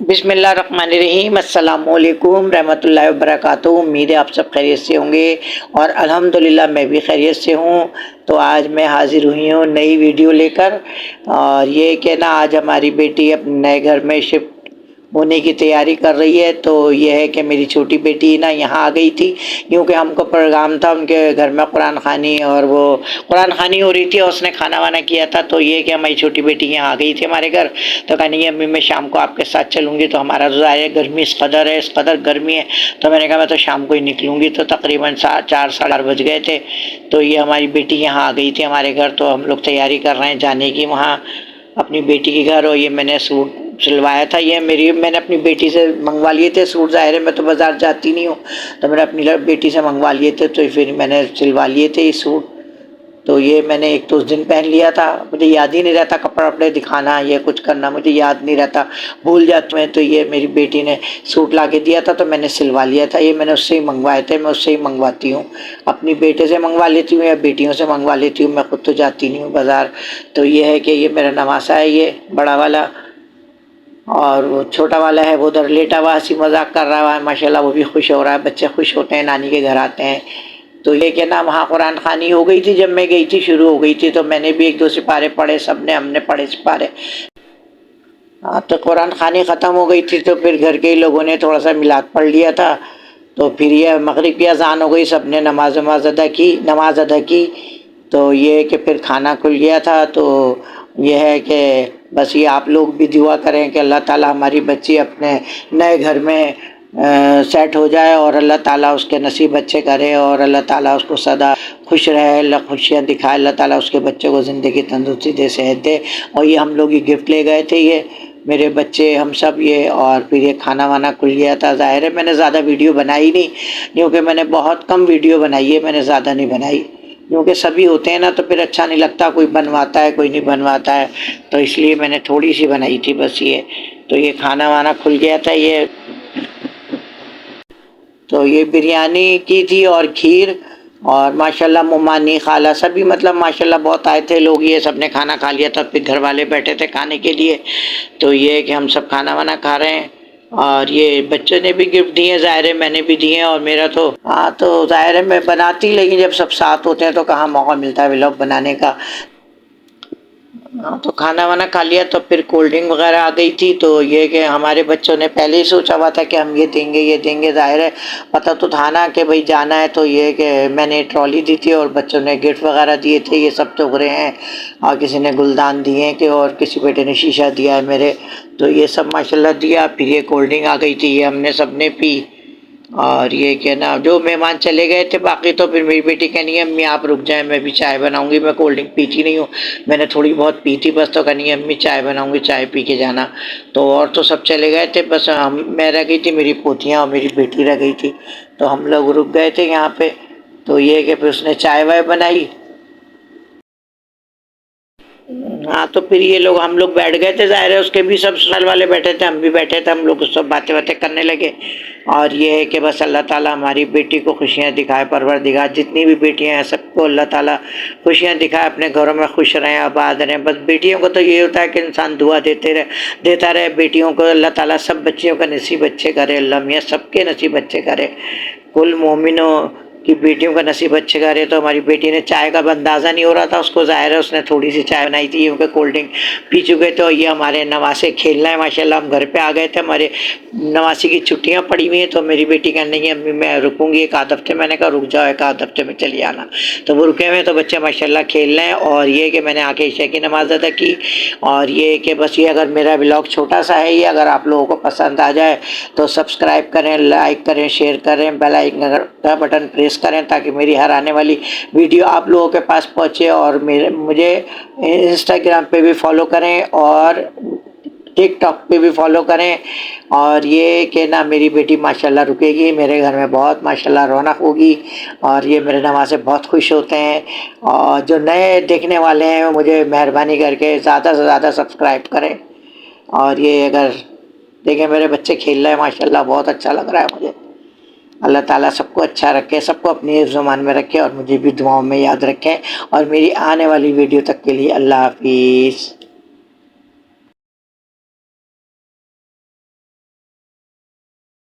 بسم اللہ الرحمن الرحیم، السلام علیکم رحمۃ اللہ وبرکاتہ۔ امید ہے آپ سب خیریت سے ہوں گے اور الحمدللہ میں بھی خیریت سے ہوں۔ تو آج میں حاضر ہوئی ہوں نئی ویڈیو لے کر، اور یہ کہ نا آج ہماری بیٹی اپنے نئے گھر میں شفٹ ہونے کی تیاری کر رہی ہے۔ تو یہ ہے کہ میری چھوٹی بیٹی نا یہاں آ گئی تھی، کیونکہ ہم کو پروگرام تھا ان کے گھر میں قرآن خوانی، اور وہ قرآن خوانی ہو رہی تھی اور اس نے کھانا وانا کیا تھا۔ تو یہ کہ ہماری چھوٹی بیٹی یہاں آ گئی تھی ہمارے گھر، تو کہا نہیں امی میں شام کو آپ کے ساتھ چلوں گی۔ تو ہمارا ظاہر ہے گرمی اس قدر ہے، اس قدر گرمی ہے، تو میں نے کہا میں تو شام کو ہی نکلوں گی۔ تو تقریباً 4 ساڑھے 4 بج گئے تھے، تو یہ ہماری بیٹی یہاں آ گئی تھی ہمارے گھر۔ تو ہم لوگ تیاری کر رہے ہیں جانے کی وہاں اپنی بیٹی کے گھر۔ اور یہ میں نے سوٹ سلوایا تھا، یہ میں نے اپنی بیٹی سے منگوا لیے تھے سوٹ۔ ظاہر ہے میں تو بازار جاتی نہیں ہوں، تو میں نے اپنی بیٹی سے منگوا لیے تھے، تو پھر میں نے سلوا لیے تھے یہ سوٹ۔ تو یہ میں نے ایک تو اس دن پہن لیا تھا، مجھے یاد ہی نہیں رہتا کپڑے وپڑے دکھانا، یہ کچھ کرنا مجھے یاد نہیں رہتا، بھول جاتا میں۔ تو یہ میری بیٹی نے سوٹ لا کے دیا تھا، تو میں نے سلوا لیا تھا۔ یہ میں نے اس سے ہی منگوائے تھے، میں اس سے ہی منگواتی ہوں، اپنی بیٹے سے منگوا لیتی ہوں یا بیٹیوں سے منگوا لیتی ہوں، میں خود تو جاتی نہیں ہوں بازار۔ تو یہ ہے کہ یہ میرا نواسا ہے، یہ بڑا والا، اور وہ چھوٹا والا ہے وہ ادھر لیٹا ہوا ہنسی مذاق کر رہا ہے، ماشاءاللہ وہ بھی خوش ہو رہا ہے۔ بچے خوش ہوتے ہیں نانی کے گھر آتے ہیں۔ تو یہ کہ نا وہاں قرآن خوانی ہو گئی تھی، جب میں گئی تھی شروع ہو گئی تھی، تو میں نے بھی 1-2 سپارے پڑھے، ہم نے پڑھے سپارے۔ تو قرآن خوانی ختم ہو گئی تھی، تو پھر گھر کے لوگوں نے تھوڑا سا میلاد پڑھ لیا تھا۔ تو پھر یہ مغرب کی اذان ہو گئی، سب نے نماز ادا کی۔ تو یہ کہ پھر کھانا کھل گیا تھا۔ تو یہ ہے کہ بس یہ آپ لوگ بھی دعا کریں کہ اللہ تعالیٰ ہماری بچی اپنے نئے گھر میں سیٹ ہو جائے، اور اللہ تعالیٰ اس کے نصیب اچھے کرے، اور اللہ تعالیٰ اس کو سدا خوش رہے، اللہ خوشیاں دکھائے، اللہ تعالیٰ اس کے بچے کو زندگی تندرستی دے، صحت دے۔ اور یہ ہم لوگ یہ گفٹ لے گئے تھے، یہ میرے بچے ہم سب یہ، اور پھر یہ کھانا وانا کھل گیا تھا۔ ظاہر ہے میں نے زیادہ ویڈیو بنائی نہیں، کیونکہ میں نے بہت کم ویڈیو بنائی ہے، میں نے زیادہ نہیں بنائی، کیونکہ سبھی ہوتے ہیں نا تو پھر اچھا نہیں لگتا، کوئی بنواتا ہے کوئی نہیں بنواتا ہے، تو اس لیے میں نے تھوڑی سی بنائی تھی بس یہ۔ تو یہ کھانا وانا کھل گیا تھا، تو یہ بریانی کی تھی اور کھیر، اور ماشاءاللہ ممانی خالہ سبھی، مطلب ماشاءاللہ بہت آئے تھے لوگ، یہ سب نے کھانا کھا لیا تھا، پھر گھر والے بیٹھے تھے کھانے کے لیے۔ تو یہ کہ ہم سب کھانا وانا کھا رہے ہیں، اور یہ بچوں نے بھی گفٹ دیے، ظاہر ہے میں نے بھی دیے، اور میرا تو تو ظاہر ہے میں بناتی، لیکن جب سب ساتھ ہوتے ہیں تو کہاں موقع ملتا ہے ولاگ بنانے کا۔ تو کھانا وانا کھا لیا، تو پھر کولڈ ڈرنک وغیرہ آ گئی تھی۔ تو یہ کہ ہمارے بچوں نے پہلے ہی سوچا ہوا تھا کہ ہم یہ دیں گے، ظاہر ہے پتہ تو تھا نا کہ بھئی جانا ہے۔ تو یہ کہ میں نے ٹرالی دی تھی، اور بچوں نے گفٹ وغیرہ دیے تھے، یہ سب ٹغرے ہیں، اور کسی نے گلدان دیے ہیں، کہ اور کسی بیٹے نے شیشہ دیا ہے میرے، تو یہ سب ماشاءاللہ دیا۔ پھر یہ کولڈ ڈرنک آ گئی تھی، یہ ہم نے سب نے پی۔ اور یہ کہ نا جو مہمان چلے گئے تھے باقی، تو پھر میری بیٹی کہنی ہے امی آپ رک جائیں، میں بھی چائے بناؤں گی، میں کولڈ ڈرنک پیتی نہیں ہوں، میں نے تھوڑی بہت پی تھی بس، تو کہنی ہے امی چائے بناؤں گی، چائے پی کے جانا۔ تو اور تو سب چلے گئے تھے، بس میں رہ گئی تھی، میری پوتیاں اور میری بیٹی رہ گئی تھی، تو ہم لوگ رک گئے تھے یہاں پہ۔ تو یہ کہ پھر اس نے چائے وائے بنائی، تو پھر یہ لوگ ہم لوگ بیٹھ گئے تھے، ظاہر ہے اس کے بھی سب سسرال والے بیٹھے تھے، ہم بھی بیٹھے تھے، ہم لوگ سب باتیں کرنے لگے۔ اور یہ ہے کہ بس اللہ تعالیٰ ہماری بیٹی کو خوشیاں دکھائے، پروردگار جتنی بھی بیٹیاں ہیں سب کو اللہ تعالیٰ خوشیاں دکھائے، اپنے گھروں میں خوش رہیں، آباد رہیں۔ بس بیٹیوں کو تو یہ ہوتا ہے کہ انسان دعا دیتا رہے، بیٹیوں کو اللہ تعالیٰ سب بچیوں کا نصیب اچھے کرے، اللہ میاں سب کے نصیب اچھے کرے، کل مومنوں کی بیٹیوں کا نصیب اچھے کرے۔ تو ہماری بیٹی نے چائے کا اندازہ نہیں ہو رہا تھا اس کو، ظاہر ہے اس نے تھوڑی سی چائے بنائی تھی، کیونکہ کولڈ ڈرنک پی چکے تھے۔ اور یہ ہمارے نواسے کھیلنا ہے، ماشاءاللہ ہم گھر پہ آ گئے تھے، ہمارے نواسی کی چھٹیاں پڑی ہوئی ہیں۔ تو میری بیٹی کہنے لگی امی میں رکوں گی 1 ہفتے، میں نے کہا رک جاؤ 1 ہفتے میں چلی آنا۔ تو وہ رکے ہوئے، تو بچے ماشاءاللہ کھیل رہے ہیں۔ اور یہ کہ میں نے آ کے عشاء کی نماز ادا کی، اور یہ کہ بس یہ اگر میرا ولاگ چھوٹا سا ہے، یہ اگر آپ لوگوں کو پسند آ جائے تو سبسکرائب کریں، لائک کریں، شیئر کریں، بیل آئکن کا بٹن پریس کریں، تاکہ میری ہر آنے والی ویڈیو آپ لوگوں کے پاس پہنچے۔ اور مجھے انسٹاگرام پہ بھی فالو کریں، اور ٹک ٹاک پہ بھی فالو کریں۔ اور یہ کہ نا میری بیٹی ماشاءاللہ رکے گی، میرے گھر میں بہت ماشاءاللہ رونق ہوگی، اور یہ میرے نواسے بہت خوش ہوتے ہیں۔ اور جو نئے دیکھنے والے ہیں مجھے مہربانی کر کے زیادہ سے زیادہ سبسکرائب کریں۔ اور یہ اگر دیکھیں میرے بچے کھیل رہے ہیں، ماشاءاللہ بہت اچھا لگ رہا ہے مجھے۔ اللہ تعالیٰ سب کو اچھا رکھے، سب کو اپنی حفظ و امان میں رکھے، اور مجھے بھی دعاؤں میں یاد رکھیں۔ اور میری آنے والی ویڈیو تک کے لیے اللہ حافظ۔